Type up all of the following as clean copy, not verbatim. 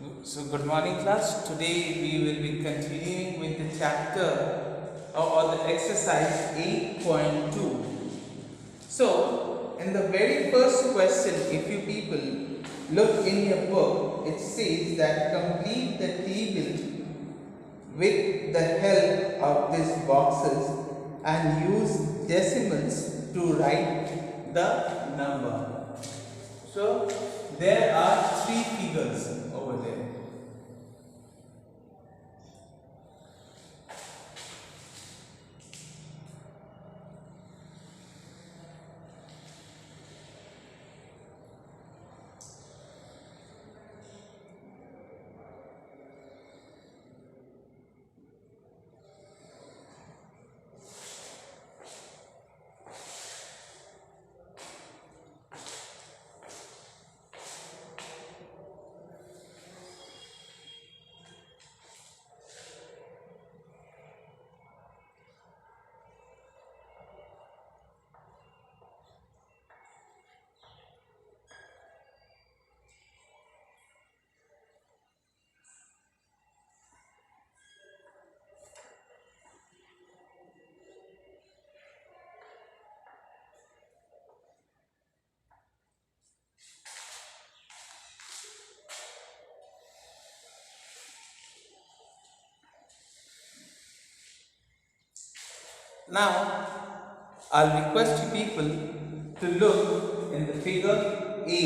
So, good morning, class. Today we will be continuing with the chapter or the exercise 8.2. So, in the very first question, if you people look in your book, it says that complete the table with the help of these boxes and use decimals to write the number. So, there are three figures over there. Now, I'll request you people to look in the figure A.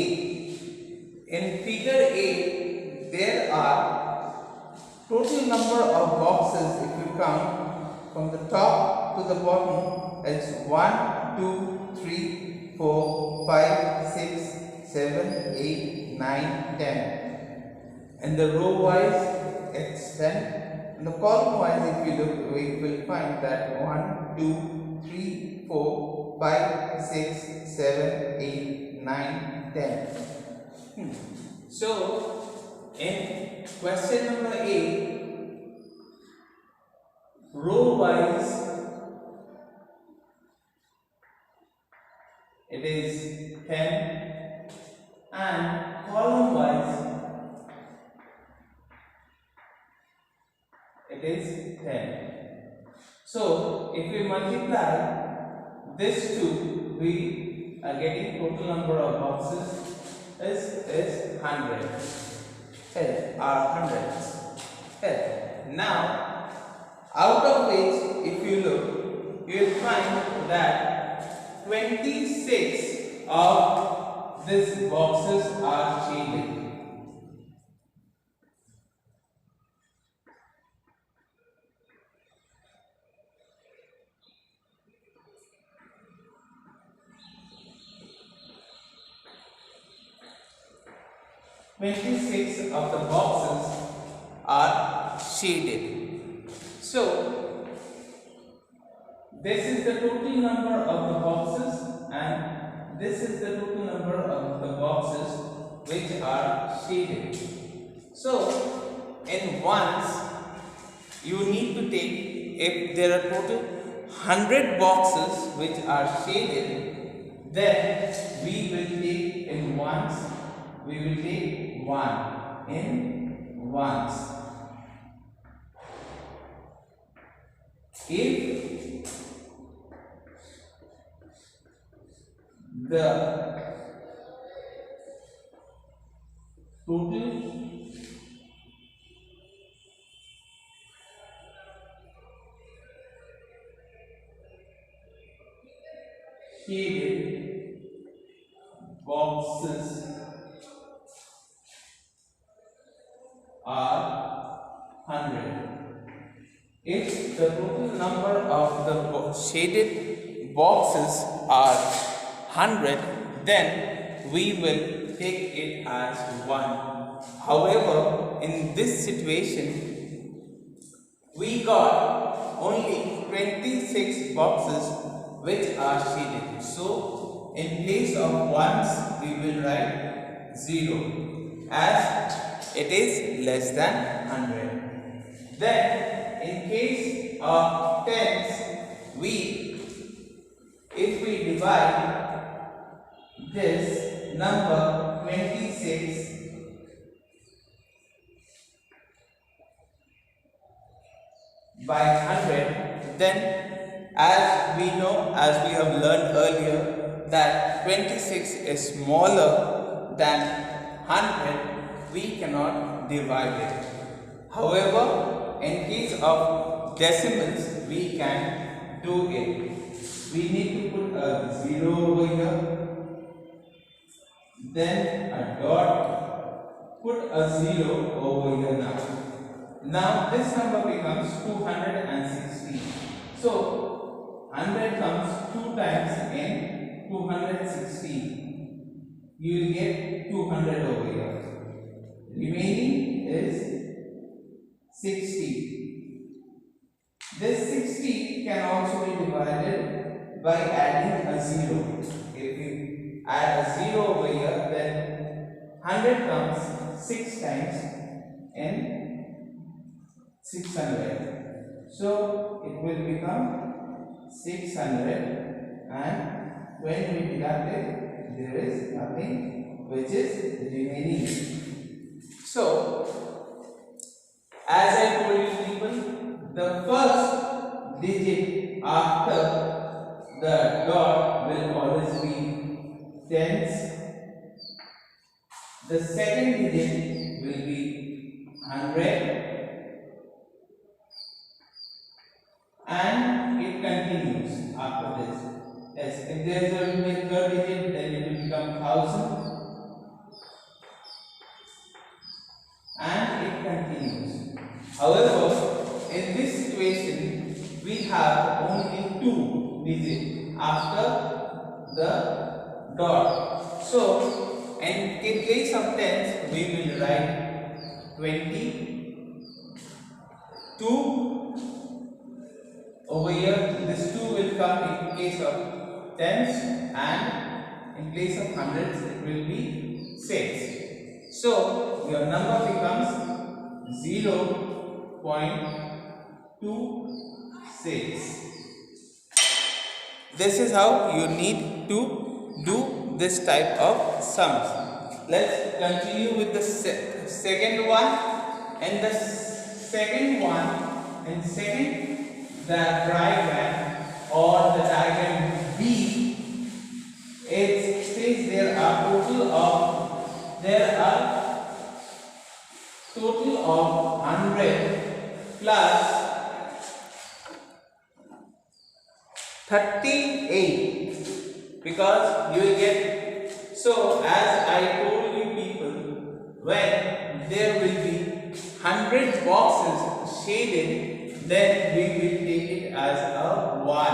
In figure A, there are total number of boxes. If you count from the top to the bottom, it's 1, 2, 3, 4, 5, 6, 7, 8, 9, 10. And the row wise, it's 10. And the column wise, if you look, we will find that 1, 2, 3, 4, 5, 6, 7, 8, 9, 10. So, in question number A, row wise, it is 10, and column wise, it is 10. So, if we multiply this two, we are getting total number of boxes is 100. Are hundreds. Now, out of which, if you look, you will find that 26 of these boxes are shaded. 26 of the boxes are shaded. So, this is the total number of the boxes, and this is the total number of the boxes which are shaded. So, in ones, you need to take, if there are total 100 boxes which are shaded, then we will take in ones, we will take 1 in ones. If the total shaded boxes are 100. If the total number of the shaded boxes are 100, then we will take it as 1. However, in this situation, we got only 26 boxes which are shaded. So, in place of ones, we will write 0 as it is less than 100. Then, in case of tens, if we divide this number 26 by 100, then as we know, as we have learned earlier, that 26 is smaller than 100, we cannot divide it. However, in case of decimals, we can do it. We need to put a 0 over here, then a dot, put a 0 over here now. Now this number becomes 260. So 100 comes 2 times in 260. You will get 200 over here. Remaining is 60. This 60 can also be divided by adding a 0. If you add a 0 over here, then 100 comes 6 times in 600. So it will become 600, and when we deduct it, there is nothing which is remaining. So, as I told you people, the first digit after the dot will always be tens. The second digit will be 100. And it continues after this. Yes, if there is a third digit, then it will become 1000, and it continues. However, in this situation, we have only 2 digits after the dot. So, in case of tens, we will write 20, 2. Over here, this 2 will come in case of tens, and in place of hundreds, it will be 6. So, your number becomes 0.26. This is how you need to do this type of sums. Let's continue with the second one. And the second one, and second, the diagram or the diagram B, it says there are total of 100 plus 38, because you will get. So as I told you people, when there will be 100 boxes shaded, then we will take it as a 1,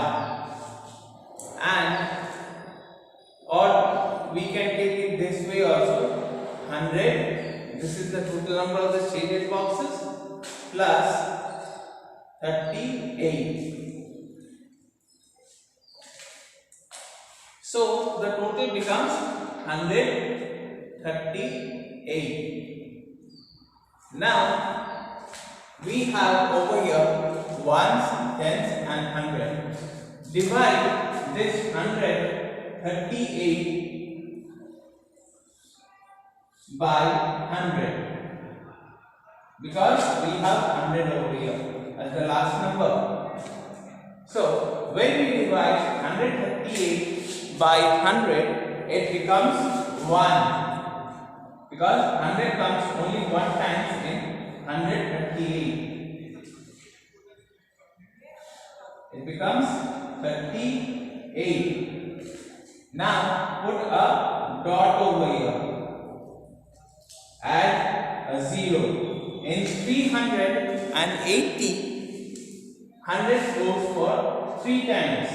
and or we can take it this way also. 100, this is the total number of the shaded boxes, plus 38. So the total becomes 138. Now we have over here ones, tens, and 100. Divide this 138 by 100, because we have 100 over here as the last number. So when we divide 138 by 100, it becomes 1, because 100 comes only 1 time in 138. It becomes 38. Now put a dot over here. Add a 0. In 380, 100 goes for 3 times.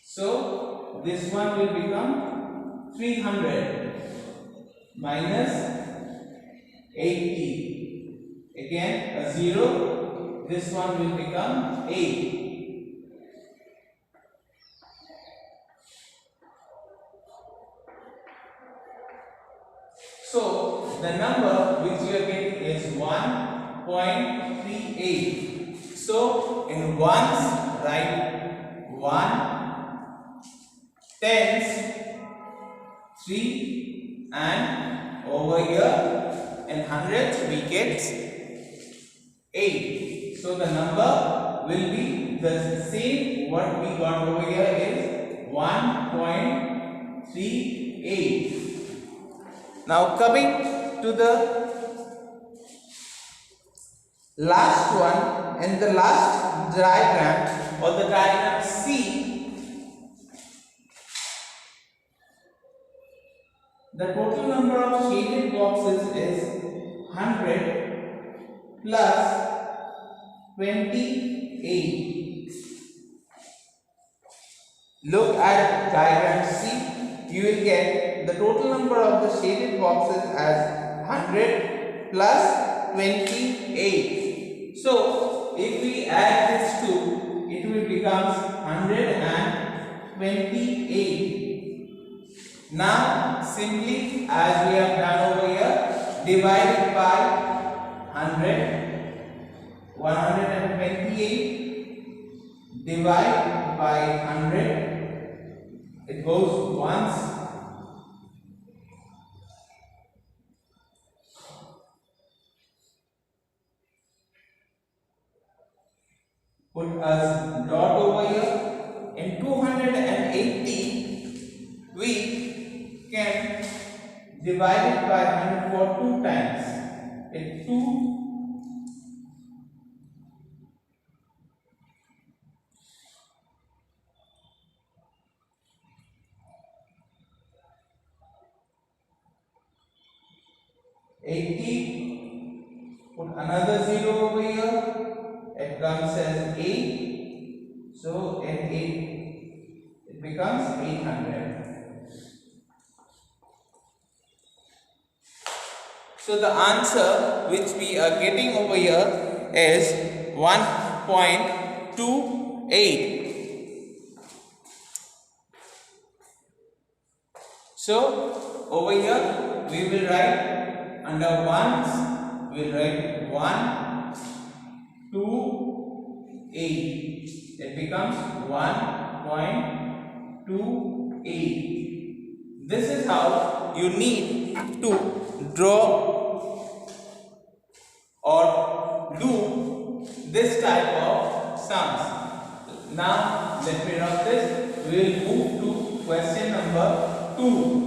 So this one will become 300 minus 80. Again a 0. This one will become 8. So the number which you are getting is 1.38. So in ones write 1, tens 3, and over here in hundreds we get 8. So the number will be the same. What we got over here is 1.38. Now coming to the last one, and the last diagram, or the diagram C, the total number of shaded boxes is 100 plus 28. Look at diagram C. You will get the total number of the shaded boxes as 100 plus 28. So if we add this two, it will become 128. Now simply, as we have done over here, divide it by 128 divide by 100. It goes once. Put a dot over here. In 280, we can divide it by 100 for 2 times. It's 2. Put another 0 over here. It comes as 8. So in 8, it becomes 800. So the answer which we are getting over here is 1.28. So over here we will write under ones, we will write 1, 2, 8. It becomes 1.28. This is how you need to draw or do this type of sums. Now let me rub this. We will move to question number 2.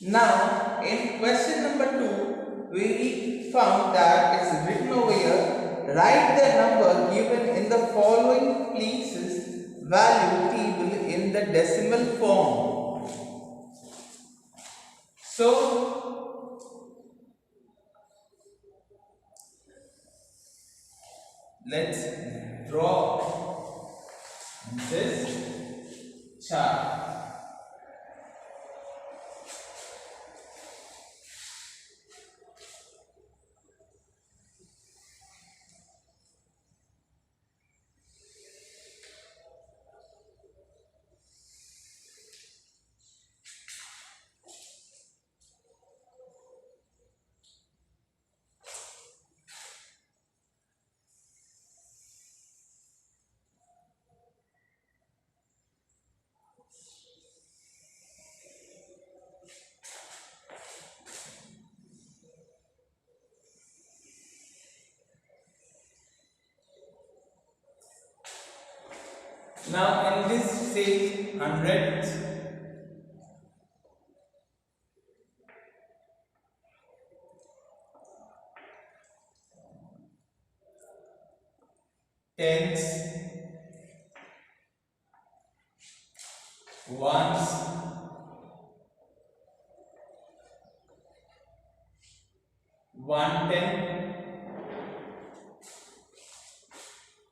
Now, in question number 2, we found that it's written over here, write the number given in the following places value table in the decimal form. So, let's draw this chart. Now in this says hundreds, tens, ones, one ten,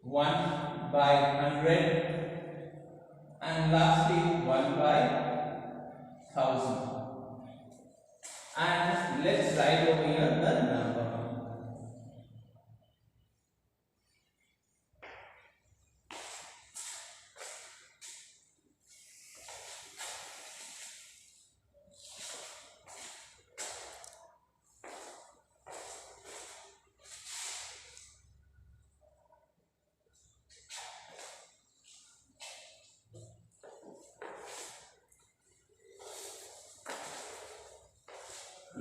1 by 100, and lastly 1 by 1000. And let's write over here the number.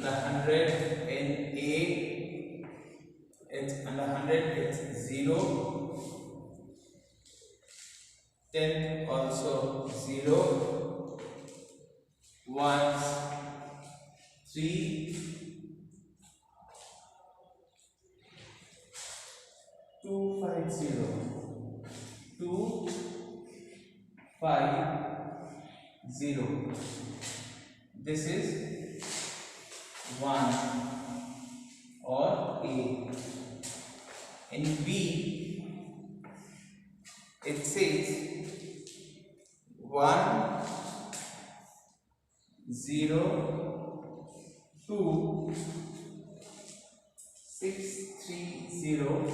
under 100 in A, it's under 100 it's 0, 10 also 0, 1s 3, 250, 2 5 0. This is 1 or A. In B, it says 1 0 2 6 3 0.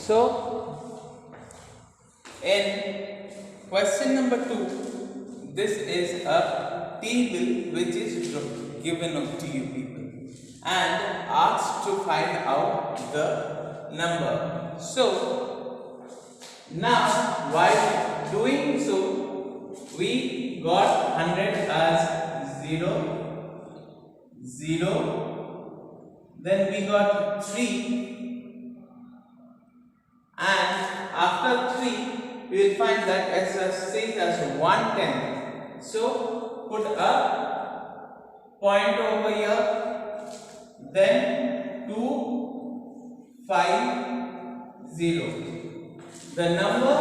So, in question number 2, this is a table which is given to you people and asked to find out the number. So, now while doing so, we got 100 as 0, 0, then we got 3. And after 3, we will find that as says as 110. So put a point over here, then 250. The number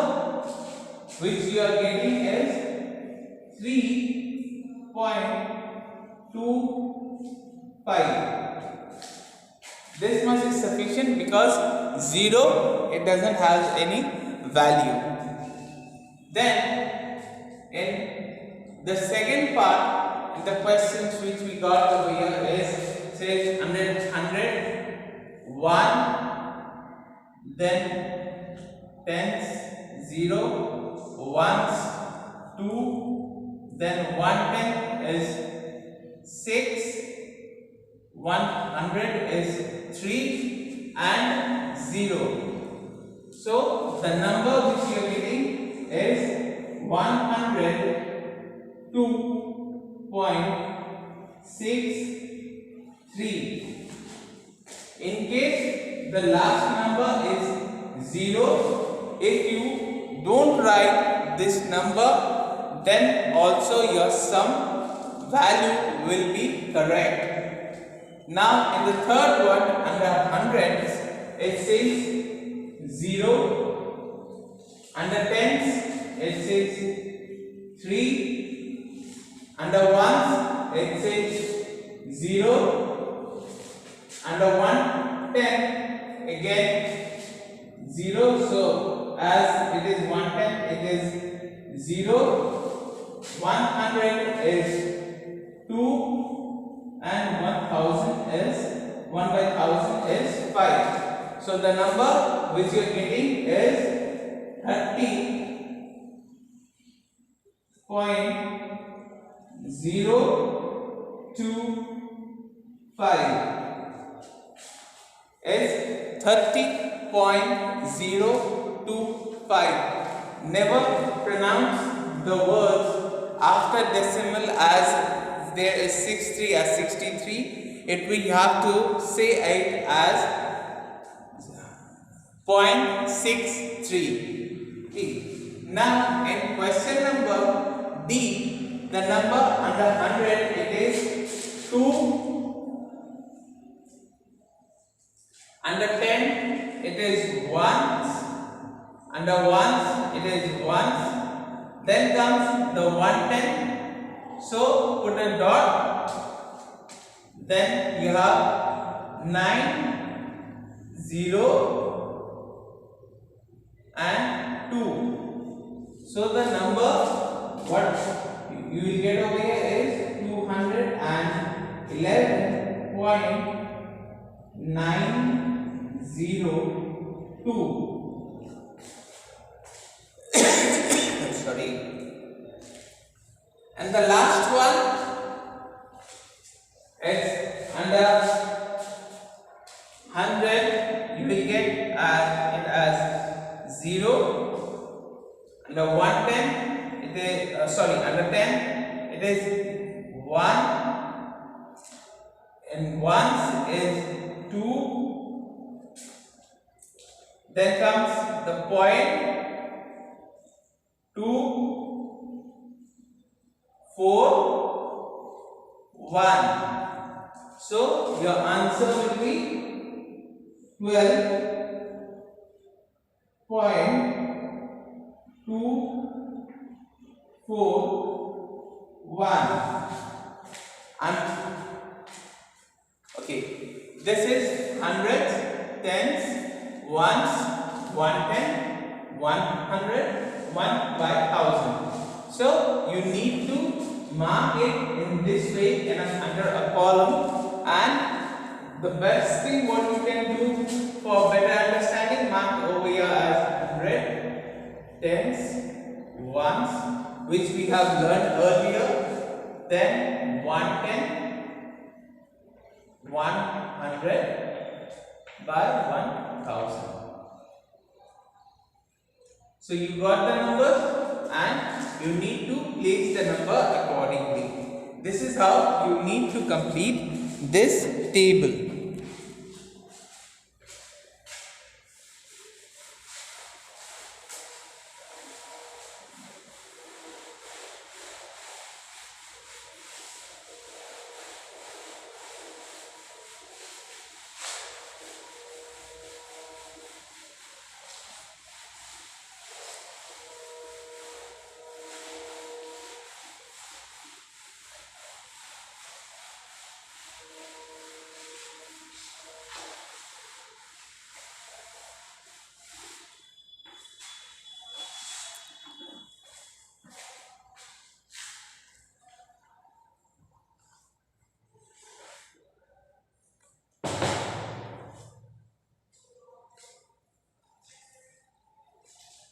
which you are getting is 3.25. This much is sufficient because 0 it doesn't have any value. Then in the second part, in the questions which we got over here is says 100, 1, then tens, 0, ones, 2, then 110 is 6, 100 is 3 and 0. So the number which you are getting is 102.63. In case the last number is 0, if you don't write this number, then also your sum value will be correct. Now in the third one, under hundreds, it says 0. Under tens, it says 3. Under ones, it says 0. Under 110, again 0. So as it is 110, it is 0, 100 is 2, and 1000 is 1 by 1000 is 5. So the number which you are getting is 30.025 is 30.025. Never pronounce the words after decimal as there is 63 as 63. We have to say it as 0.63. Okay. Now in question number D, the number under 100 it is 2. Under 10 it is ones. Under ones it is ones. Then comes the 110. So put a dot. Then you have 9, 0 and 2. So the number what you will get over here is 211.902. Sorry. And the last one is under 100. You will get it as 0. Under 110 it is under 10 it is 1, and ones is 2. Then comes the point 2, 4, 1. So your answer will be 12.241. And okay, this is hundreds, tens, ones, 110, 100, 1 by 1000. So you need to mark it in this way under a column, and the best thing what you can do for better understanding, mark over here as 100, tens, ones, which we have learned earlier, then 110, 100 by 1000. So you got the numbers and you need to place the number accordingly. This is how you need to complete this table.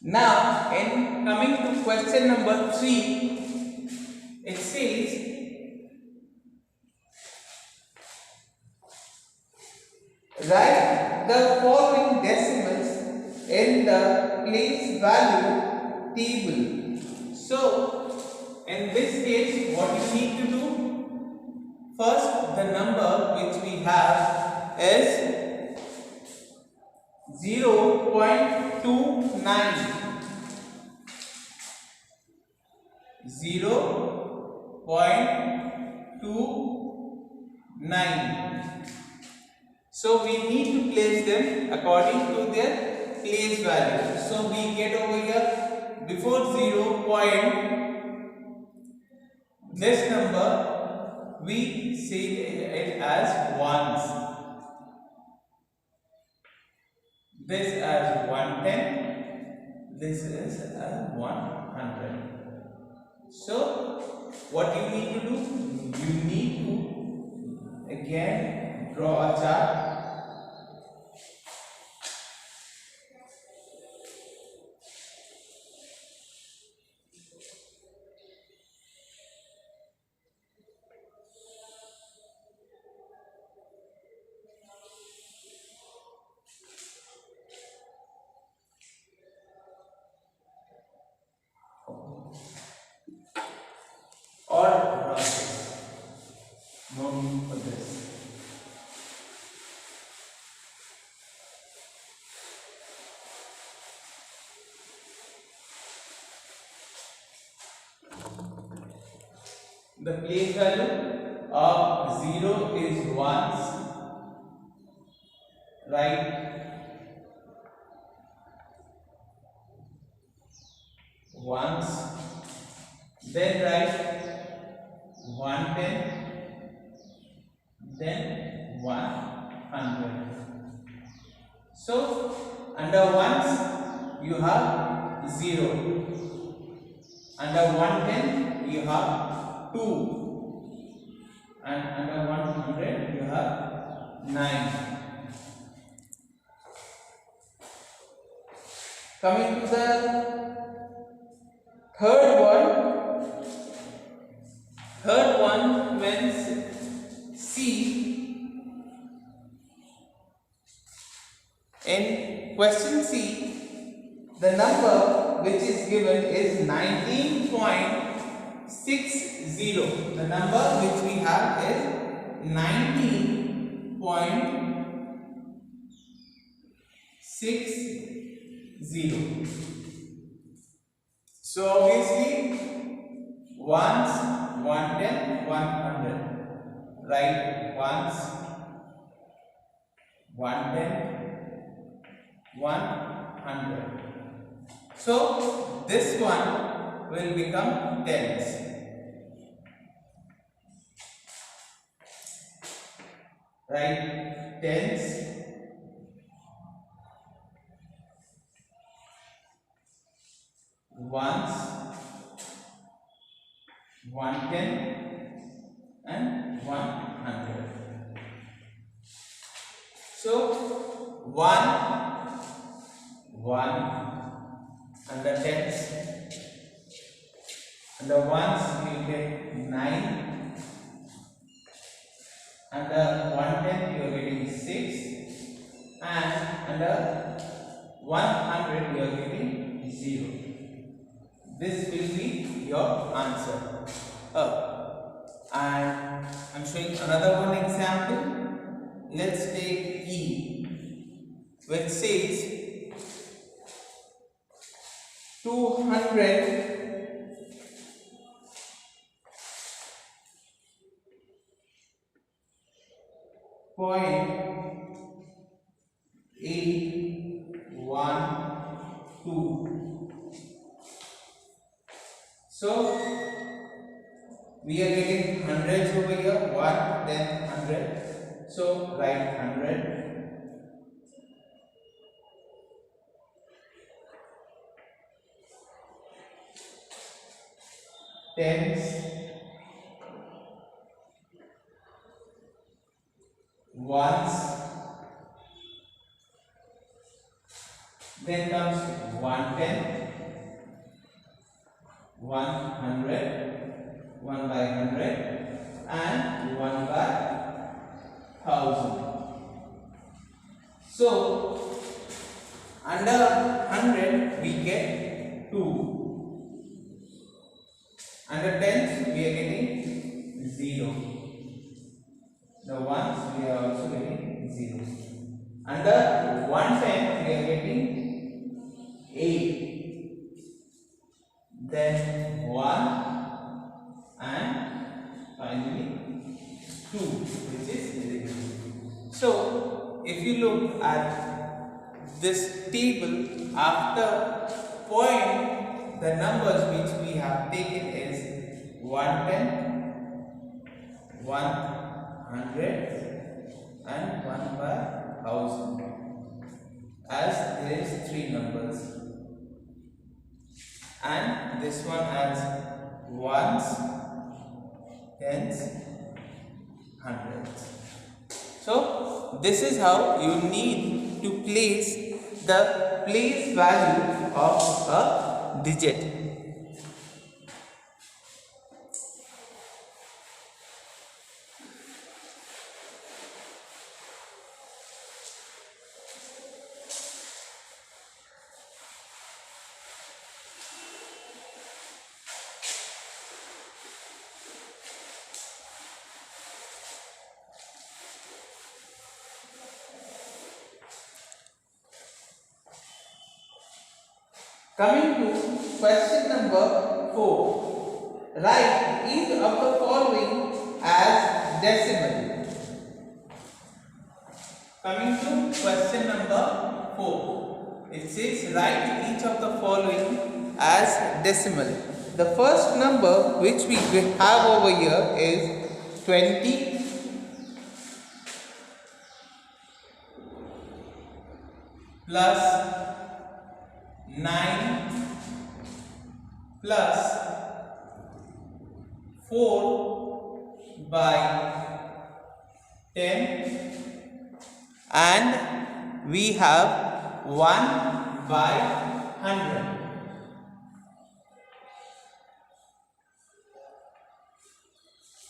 Now, in coming to question number 3, it says write the following decimals in the place value table. So, in this case, what you need to do? First, the number which we have is 0.29. 0.29. So we need to place them according to their place value. So we get over here before 0 point this number we say it as ones. This as 110, This is a 100. So what you need to do? You need to again draw a chart. Or no need for this. The place value of 0 is ones, right? Ones, then write 110, then 100. So under ones you have 0, under 110 you have 2, and under 100 you have 9. Coming to the third one means C. In question C, the number which is given is 19.60. The number which we have is 19.60. So obviously ones, 110, 100. Write ones, 110, 100. So this one will become tens. Right? Tens. Ones, 110 and 100. So 1 and the tens, and the ones you get 9, and the 110 you are getting 6, and under 100 you are getting 0. This will be your answer. And I'm showing another one example. Let's take E, which says 200.812. So we are getting hundreds over here, 1, then 100. So write 100. Tens, ones, then comes 110, 100, 1 by 100, and 1 by 1000. So under 100 we get 2. Under tens we are getting 0. The ones we are also getting 0. Under 110 we are getting 8. Then 1 and finally 2, which is 0. So if you look at this table, after point the numbers which we have taken is 110, 100 and 1 by 1000, as there is 3 numbers. and this one as ones, tens, hundreds. So this is how you need to place the place value of a digit. Coming to question number 4. Write each of the following as decimal. Coming to question number 4. It says write each of the following as decimal. The first number which we have over here is 20 plus 9 plus 4 by 10, and we have 1 by 100.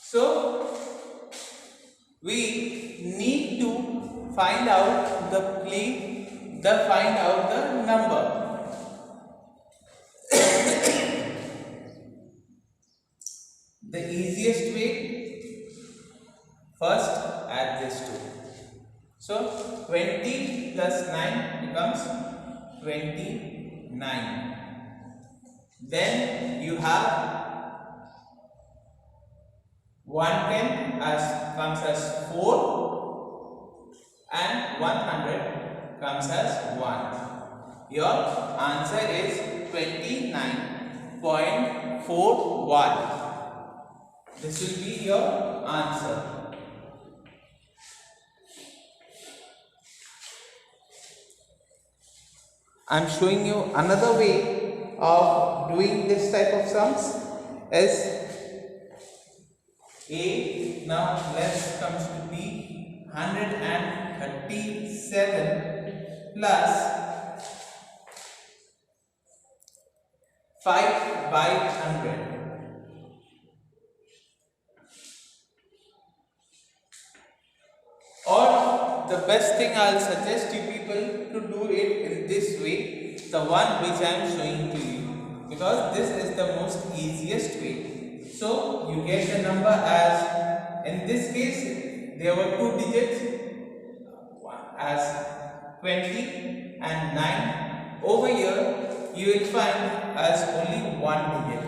So we need to find out the number. The easiest way, first add this two. So 20 plus 9 becomes 29. Then you have 110 comes as 4 and 100 comes as 1. Your answer is 29.41. This will be your answer. I am showing you another way of doing this type of sums. Is A now less comes to be 137 plus 5 by 100. Or the best thing I'll suggest you people to do it in this way, the one which I am showing to you, because this is the most easiest way. So you get the number as, in this case there were two digits as 20 and 9. Over here you will find as only one digit.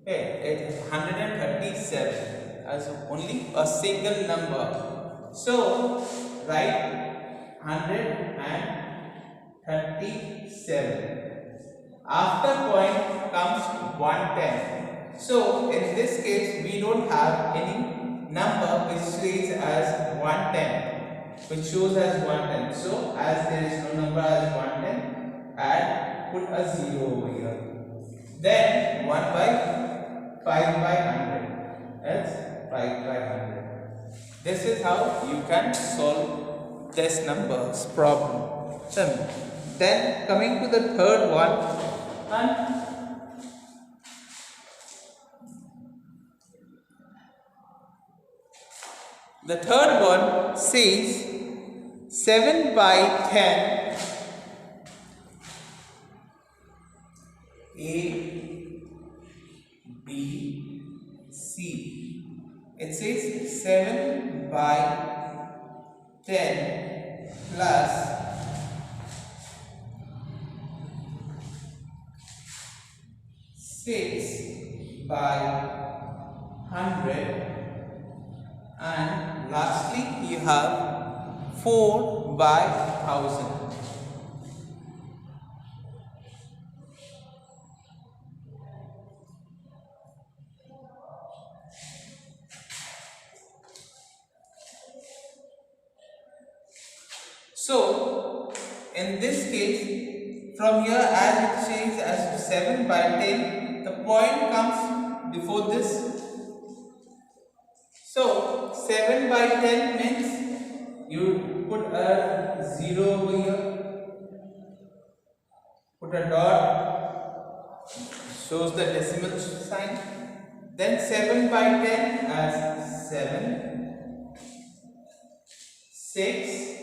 Okay, it is 137 as only a single number. So write 137. After point comes 110. So in this case we don't have any number which says as 110, which shows as 110. So as there is no number as 110, put a 0 over here. Then 1 by 5 by 100. That's 5 by 100. This is how you can solve this numbers problem. Then coming to the third one, and the third one says 7 by 10 A, B, C. It says 7 by 10 plus 6 by 100, and lastly you have 4 by 1000. So in this case, from here, as it says as 7 by 10, the point comes before this. So 7 by 10 means you put a 0 over here, put a dot, shows the decimal sign. Then 7 by 10 as 7, 6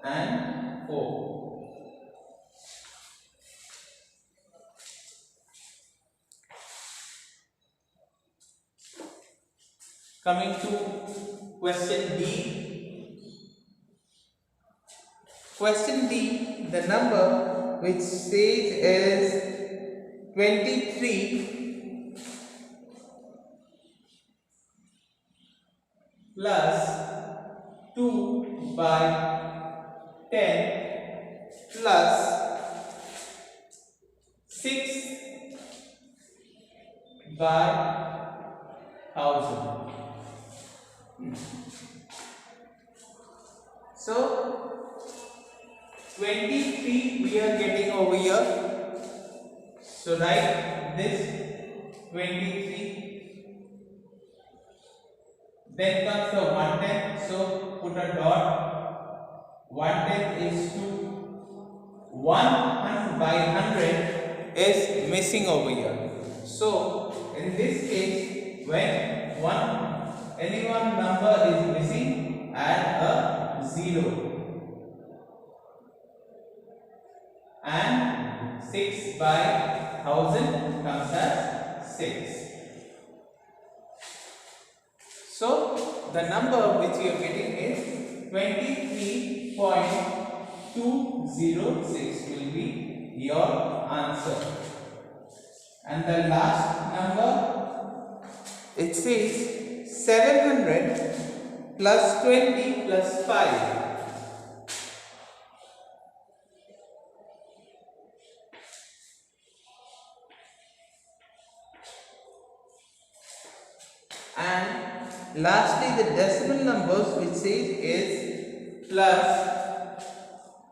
and 4. Coming to question D. Question D, the number which says is 23 plus 2 by 10 plus 6 by 1000. So 23 we are getting over here. So write this 23. Then comes the 1/10. So put a dot. 1/10 is 2. 1 by 100 is missing over here. So in this case, when any one number is missing, add a 0. And 6 by 1000 comes as 6. So the number which you are getting is 23.206 will be your answer. And the last number, it says 700 plus 20 plus 5. And lastly, the decimal numbers which says is plus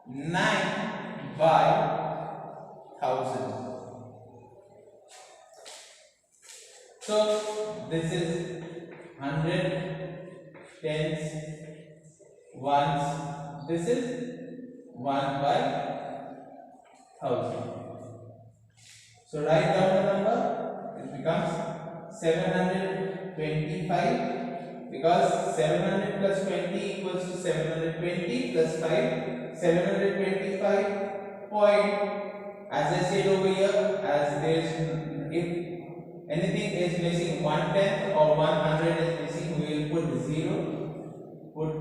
9 by 1000. So this is 100, tens, ones. This is 1 by 1000. So write down the number. It becomes 725, because 700 plus 20 equals to 720 plus 5, 725 point. As I said over here, as there is, if anything is missing, 1/10 or 100 is missing, we will put 0. Put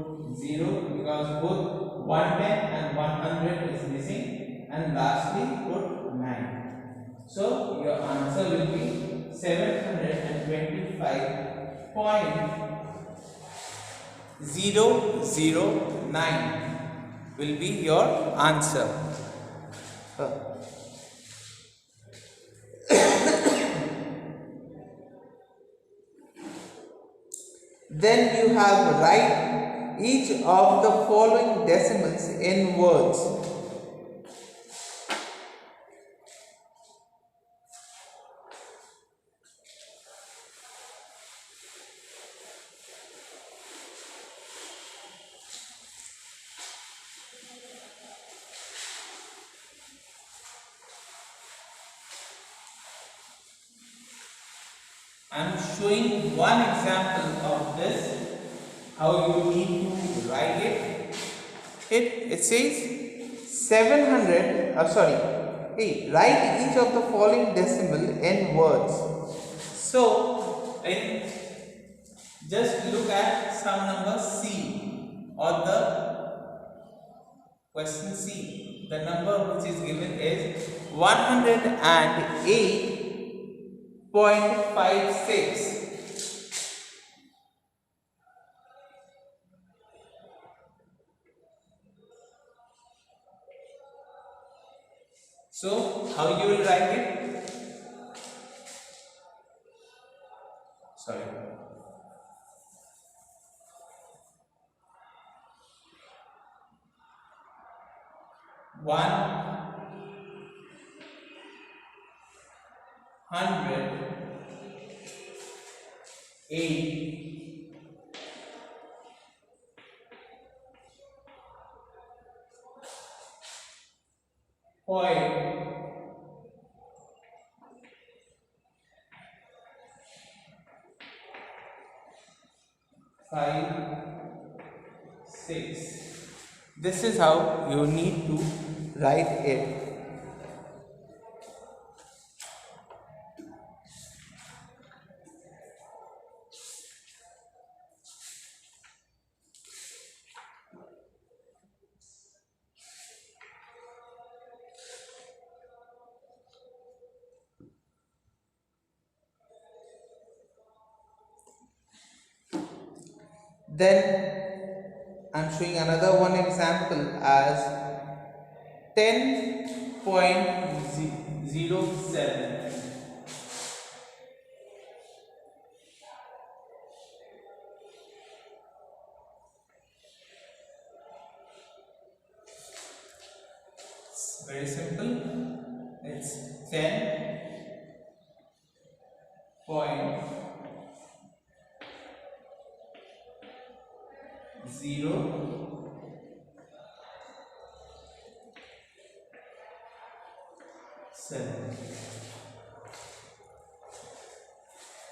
0 because both 1/10 and 100 is missing, and lastly put 9. So your answer will be 725.009 will be your answer. Then you have write each of the following decimals in words. I am showing one example of this, how you need to write it. It says 700, write each of the following decimal in words. So, just look at sum number C or the question C. The number which is given is 108.56. So, how you will write it? Sorry. 1 hundred, eight, point, five, six. This is how you need to write it. Then I'm showing another one example as 10.07. It's very simple. It's 10.07.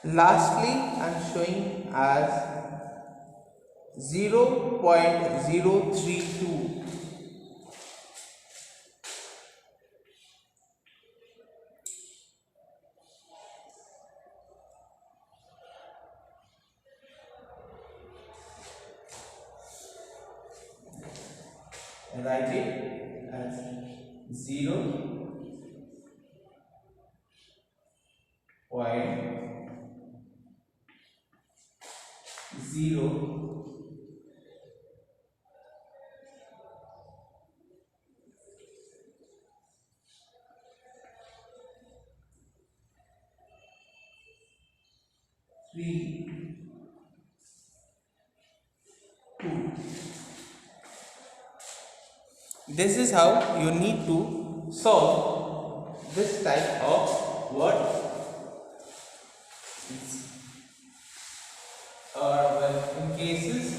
Lastly, I'm showing as 0.032. Write it as 0.032. This is how you need to solve this type of word, or in cases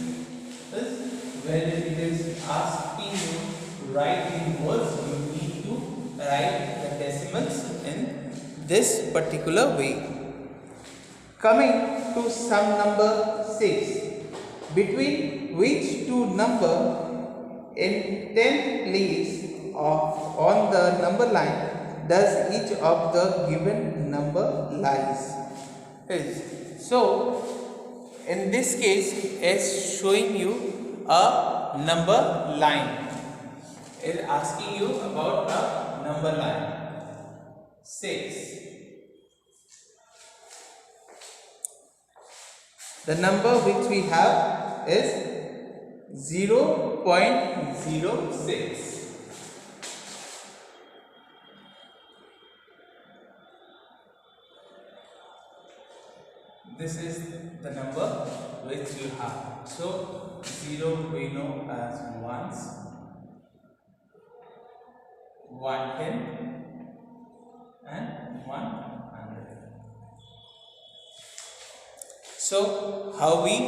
when it is asking you to write in words, you need to write the decimals in this particular way. Coming to sum number 6, between which two number in 10th place on the number line does each of the given number lies? So in this case it's showing you a number line. It's asking you about a number line. 6. The number which we have is 0.06. This is the number which you have. So 0 we know as ones, 110 and 100. So how we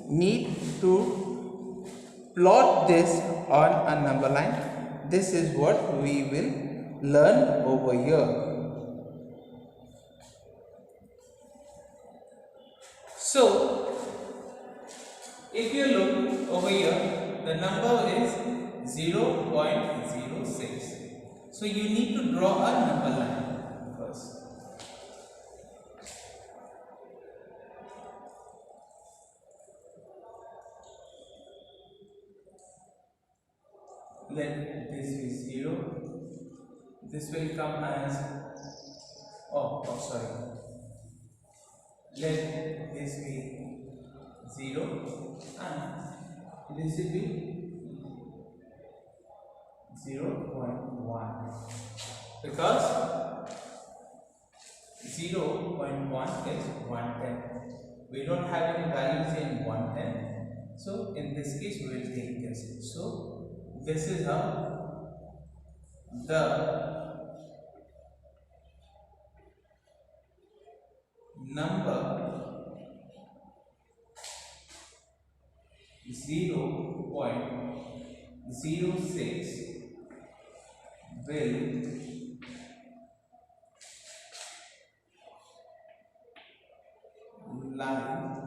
need to plot this on a number line, this is what we will learn over here. So if you look over here, the number is 0.06. So you need to draw a number line first. Let this be 0. This will come as sorry. Let this be 0 and this will be 0.1, because 0.1 is 110. We don't have any values in 110, so in this case we will take this. So this is how the number 0.06 will lie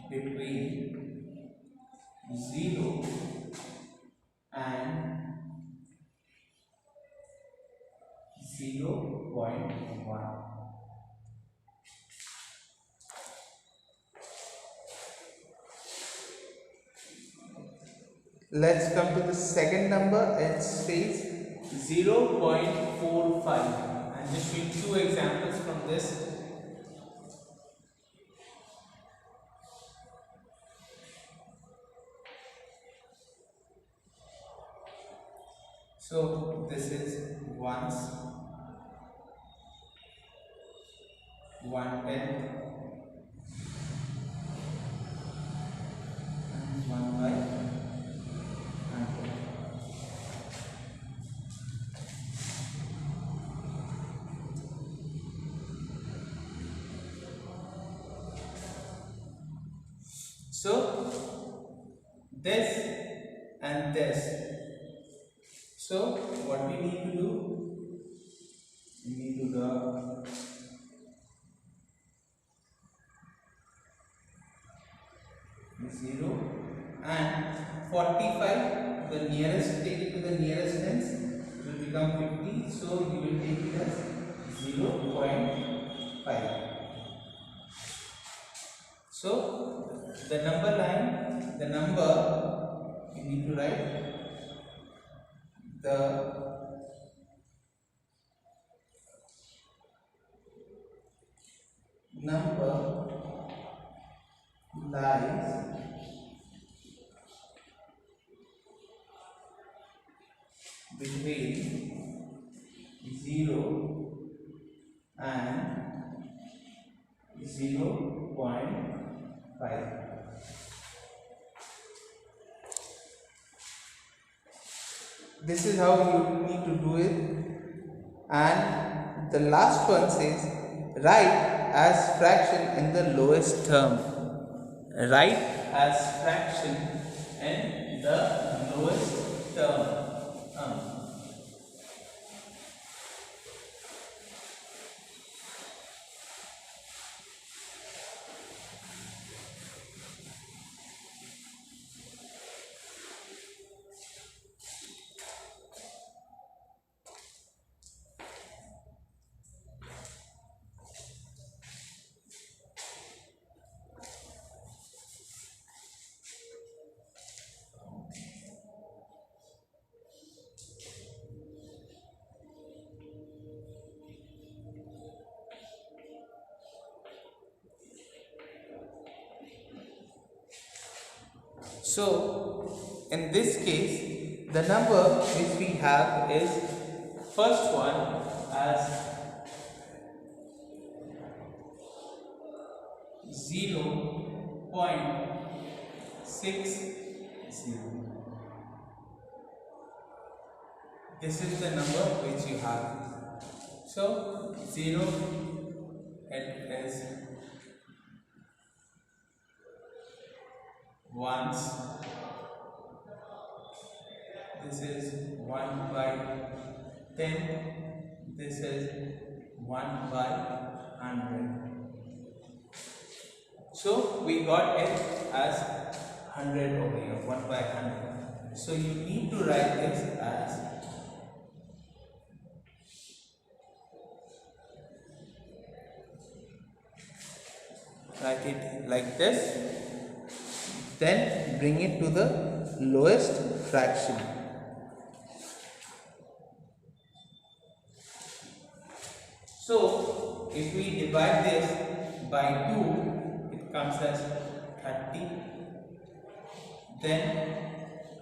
between 0 and 0.1. Let's come to the second number. It says 0.45. I'm just showing two examples from this. So this is ones, 1/10 and 1/100. So this and this. So what we need to do? We need to draw 0 and 45. The nearest, take it to the nearest tens, it will become 50. So you will take it as 0.5. So the number line, the number you need to write the number lies between 0 and 0.5. This is how you need to do it. And the last one says write as fraction in the lowest term. Write as fraction in the lowest term. So in this case, the number which we have is first one as 0.60. This is the number which you have. So 0 it is ones. This is 1/10. This is 1/100. So we got it as 100 over here, 1/100. So you need to write this as write it like this, then bring it to the lowest fraction. So if we divide this by 2, it comes as 30. Then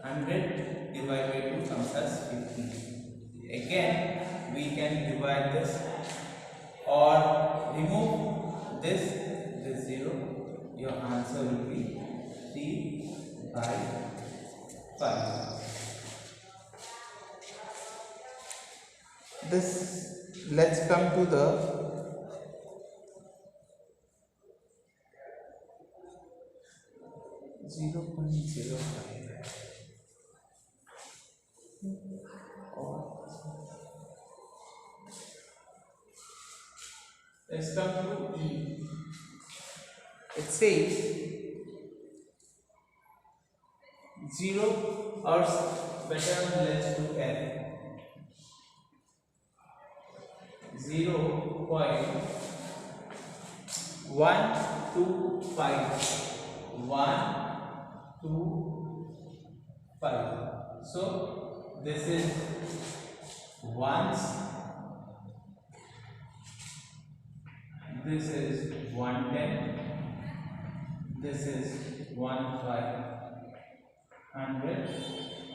100 divided by 2 comes as 50. Again we can divide this or remove this 0. Your answer will be 3/5. This let's come to the zero point zero five. Let's come to E. It says 0 or better, let's do F. 0.125. 125. So this is ones, this is 110, this is 1500,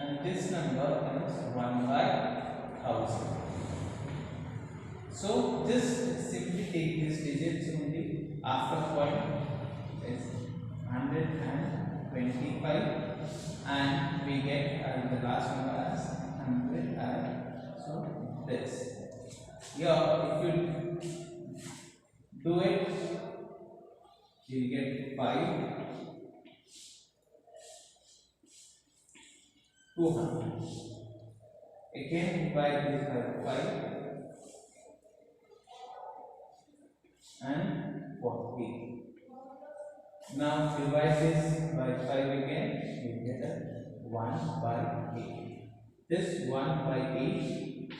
and this number is 1 by 1000. So just simply take these digits only after point is 125, and we get the last number as 100. So this here, if you do it, you get 5, 200. Again divide this by 5 and 40. Now divide this by 5 again, you get a 1 by 8. This 1 by 8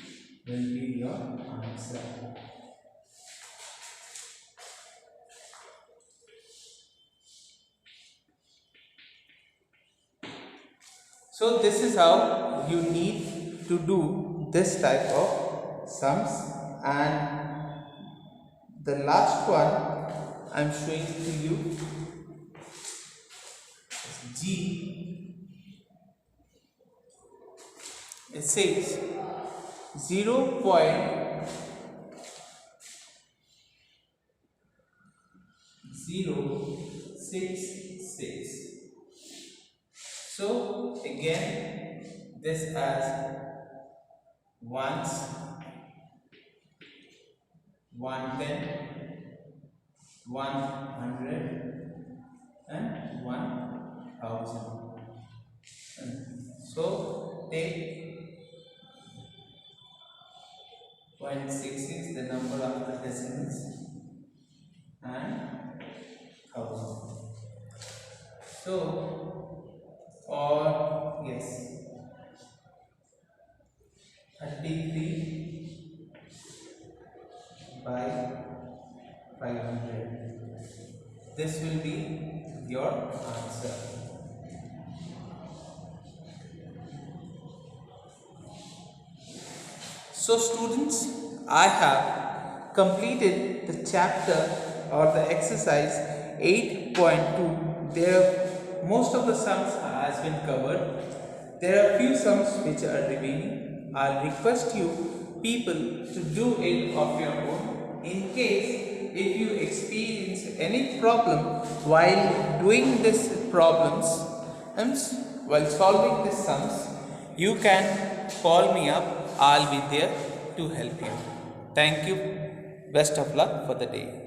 will be your answer. So this is how you need to do this type of sums, and the last one I am showing to you is G. It says 0.066. So again, this as ones, 110, 100 and 1000. So take 0.66, the number after decimals, and 1000. So or yes, 33 by 500. This will be your answer. So students, I have completed the chapter or the exercise 8.2. There most of the sums has been covered. There are few sums which are remaining. I'll request you people to do it of your own. In case if you experience any problem while doing these problems and while solving these sums, you can call me up. I'll be there to help you. Thank you. Best of luck for the day.